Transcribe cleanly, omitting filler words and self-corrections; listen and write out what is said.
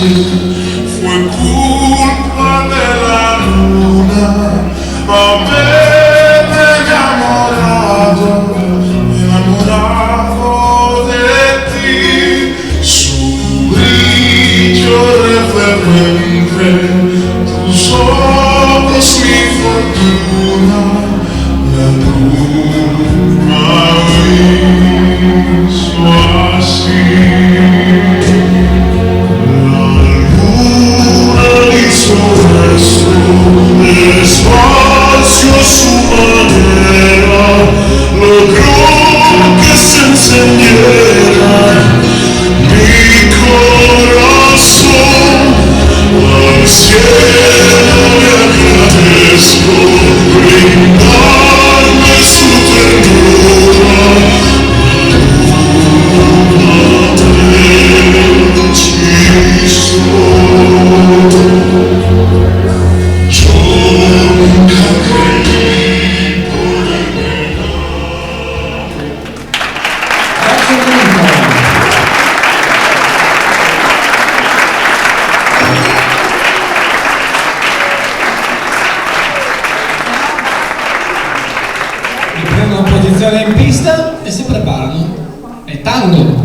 fue culpa de la luna haberme enamorado de ti. Su brillo refleja entre tus ojos mi fortuna. La luna hizo así. Despacio a su manera logró que se encendiera mi corazón. Al cielo le agradezco brindarme su ternura. Prendono posizione in pista e si preparano. È tango!